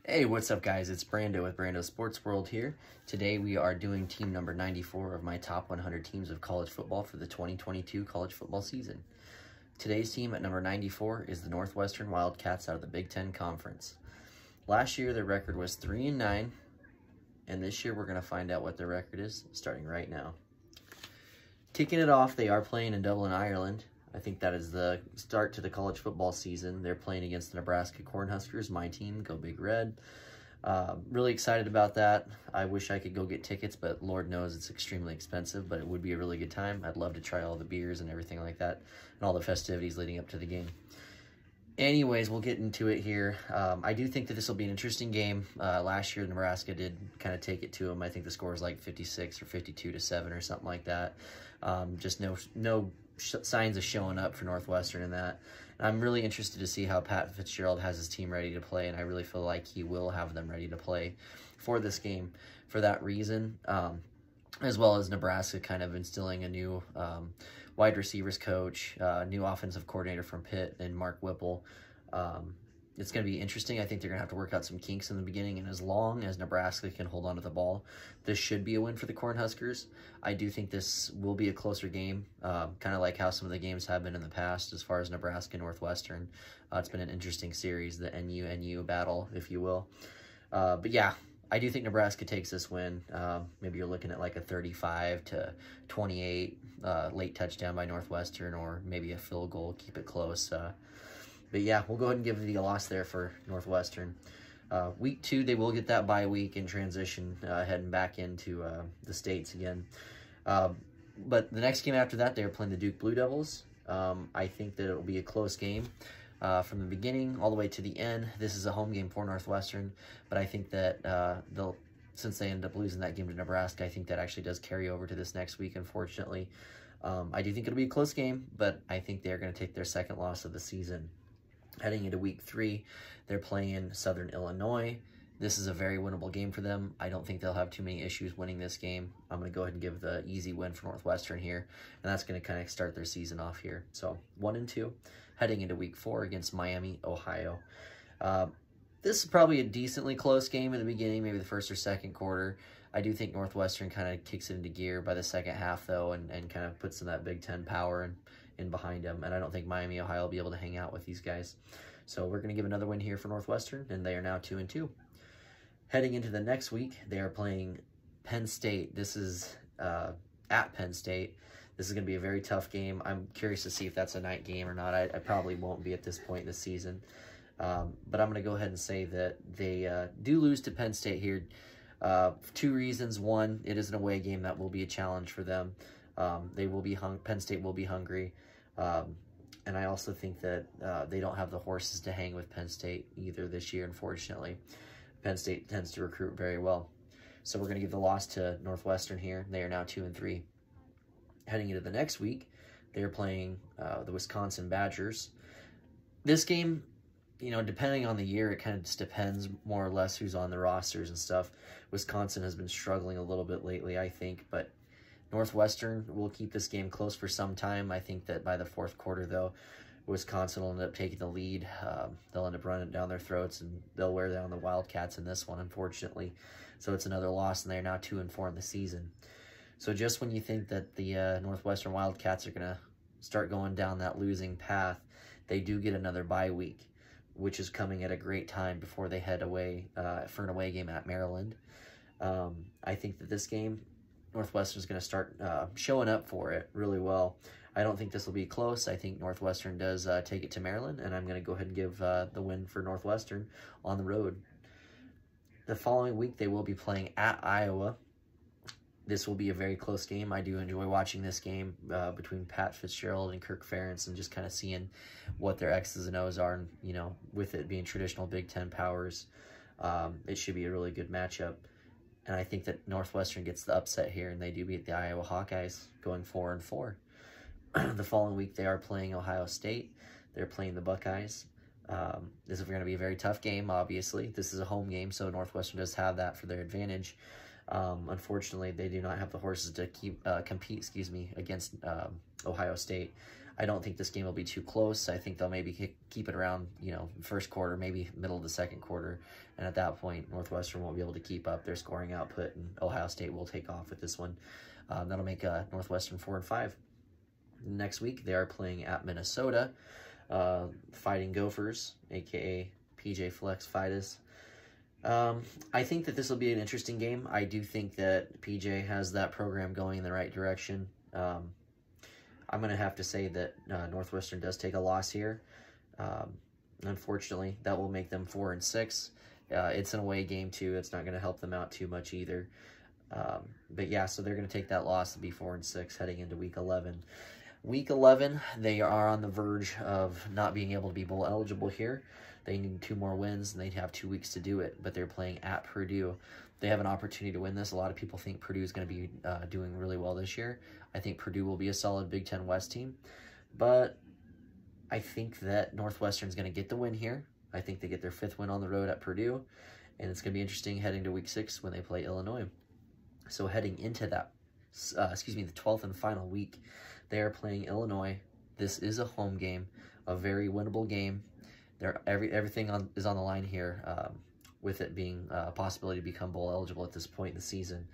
Hey, what's up guys? It's Brando with Brando Sports World here. Today we are doing team number 94 of my top 100 teams of college football for the 2022 college football season. Today's team at number 94 is the Northwestern Wildcats out of the Big Ten Conference. Last year their record was 3-9, and this year we're going to find out what their record is starting right now. Kicking it off, they are playing in Dublin, Ireland. I think that is the start to the college football season. They're playing against the Nebraska Cornhuskers, my team, Go Big Red. Really excited about that. I wish I could go get tickets, but Lord knows it's extremely expensive, but it would be a really good time. I'd love to try all the beers and everything like that and all the festivities leading up to the game. Anyways, we'll get into it here. I do think that this will be an interesting game. Last year, Nebraska did kind of take it to them. I think the score was like 56 or 52-7 or something like that. Just no signs of showing up for Northwestern in that. And I'm really interested to see how Pat Fitzgerald has his team ready to play, and I really feel like he will have them ready to play for this game for that reason, as well as Nebraska kind of instilling a new wide receivers coach, new offensive coordinator from Pitt, and Mark Whipple. It's going to be interesting. I think they're going to have to work out some kinks in the beginning, and as long as Nebraska can hold on to the ball, this should be a win for the Cornhuskers. I do think this will be a closer game, kind of like how some of the games have been in the past as far as Nebraska and Northwestern. It's been an interesting series, the NU battle, if you will. But yeah, I do think Nebraska takes this win. Maybe you're looking at like a 35-28 late touchdown by Northwestern, or maybe a field goal, keep it close. But yeah, we'll go ahead and give the loss there for Northwestern. Week 2, they will get that bye week and transition heading back into the States again. But the next game after that, they're playing the Duke Blue Devils. I think that it will be a close game from the beginning all the way to the end. This is a home game for Northwestern, but I think that since they end up losing that game to Nebraska, I think that actually does carry over to this next week, unfortunately. I do think it'll be a close game, but I think they're going to take their second loss of the season. Heading into week 3, they're playing Southern Illinois. This is a very winnable game for them. I don't think they'll have too many issues winning this game. I'm going to go ahead and give the easy win for Northwestern here, and that's going to kind of start their season off here. So 1-2, heading into week 4 against Miami, Ohio. This is probably a decently close game in the beginning, maybe the first or second quarter. I do think Northwestern kind of kicks it into gear by the second half, though, and kind of puts in that Big Ten power in behind them. And I don't think Miami, Ohio will be able to hang out with these guys. So we're going to give another win here for Northwestern, and they are now 2-2. Heading into the next week, they are playing Penn State. This is at Penn State. This is going to be a very tough game. I'm curious to see if that's a night game or not. I probably won't be at this point in the season. But I'm going to go ahead and say that they do lose to Penn State here. 2 reasons. One, it is an away game. That will be a challenge for them. Penn State will be hungry. And I also think that they don't have the horses to hang with Penn State either this year, unfortunately. Penn State tends to recruit very well. So we're going to give the loss to Northwestern here. They are now 2-3. Heading into the next week, they are playing the Wisconsin Badgers. This game, you know, depending on the year, it kind of just depends more or less who's on the rosters and stuff. Wisconsin has been struggling a little bit lately, I think, but Northwestern will keep this game close for some time. I think that by the fourth quarter, though, Wisconsin will end up taking the lead. They'll end up running it down their throats, and they'll wear down the Wildcats in this one, unfortunately. So it's another loss, and they're now 2-4 in the season. So just when you think that the Northwestern Wildcats are going to start going down that losing path, they do get another bye week, which is coming at a great time before they head away for an away game at Maryland. I think that this game, Northwestern's going to start showing up for it really well. I don't think this will be close. I think Northwestern does take it to Maryland, and I'm going to go ahead and give the win for Northwestern on the road. The following week, they will be playing at Iowa. This will be a very close game. I do enjoy watching this game between Pat Fitzgerald and Kirk Ferentz, and just kind of seeing what their X's and O's are. And, you know, with it being traditional Big Ten powers, it should be a really good matchup. And I think that Northwestern gets the upset here, and they do beat the Iowa Hawkeyes, going 4-4. The following week, they are playing Ohio State. They're playing the Buckeyes. This is going to be a very tough game, obviously. This is a home game, so Northwestern does have that for their advantage. Unfortunately, they do not have the horses to compete against Ohio State. I don't think this game will be too close. I think they'll maybe keep it around, you know, first quarter, maybe middle of the second quarter. And at that point, Northwestern won't be able to keep up their scoring output, and Ohio State will take off with this one. That'll make Northwestern 4-5. Next week, they are playing at Minnesota, Fighting Gophers, a.k.a. PJ Flex Fidus. I think that this will be an interesting game. I do think that PJ has that program going in the right direction. I'm going to have to say that Northwestern does take a loss here. Unfortunately, that will make them 4-6. It's an away game, too. It's not going to help them out too much either. But yeah, so they're going to take that loss to be 4-6 heading into Week 11. Week 11, they are on the verge of not being able to be bowl eligible here. They need 2 more wins, and they'd have 2 weeks to do it, but they're playing at Purdue. They have an opportunity to win this. A lot of people think Purdue is going to be doing really well this year. I think Purdue will be a solid Big Ten West team, but I think that Northwestern's going to get the win here. I think they get their 5th win on the road at Purdue, and it's going to be interesting heading to Week 6 when they play Illinois. So heading into that, the 12th and final week, they are playing Illinois. This is a home game, a very winnable game. Everything is on the line here, with it being a possibility to become bowl eligible at this point in the season.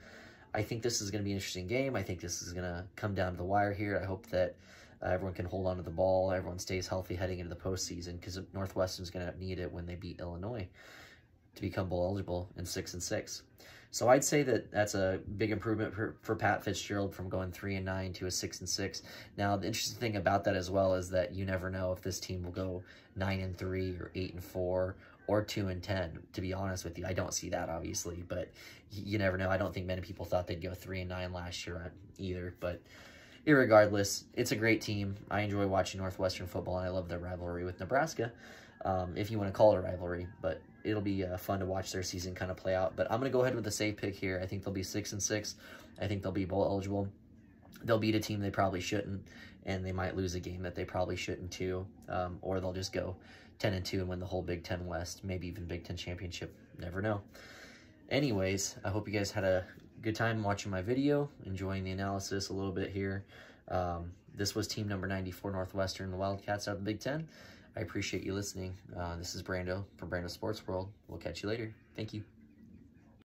I think this is going to be an interesting game. I think this is going to come down to the wire here. I hope that everyone can hold on to the ball. Everyone stays healthy heading into the postseason, because Northwestern's going to need it when they beat Illinois to become bowl eligible in 6-6. So I'd say that that's a big improvement for Pat Fitzgerald from going 3-9 to a 6-6. Now, the interesting thing about that as well is that you never know if this team will go 9-3 or 8-4 or 2-10. To be honest with you, I don't see that obviously, but you never know. I don't think many people thought they'd go 3-9 last year either. But irregardless, it's a great team. I enjoy watching Northwestern football, and I love their rivalry with Nebraska, if you want to call it a rivalry. But it'll be fun to watch their season kind of play out. But I'm going to go ahead with a safe pick here. I think they'll be 6-6. I think they'll be bowl eligible. They'll beat a team they probably shouldn't, and they might lose a game that they probably shouldn't too. Or they'll just go 10-2 and win the whole Big Ten West, maybe even Big Ten Championship. Never know. Anyways, I hope you guys had a good time watching my video, enjoying the analysis a little bit here. This was team number 94, Northwestern, the Wildcats out of the Big Ten. I appreciate you listening. This is Brando from Brando Sports World. We'll catch you later. Thank you.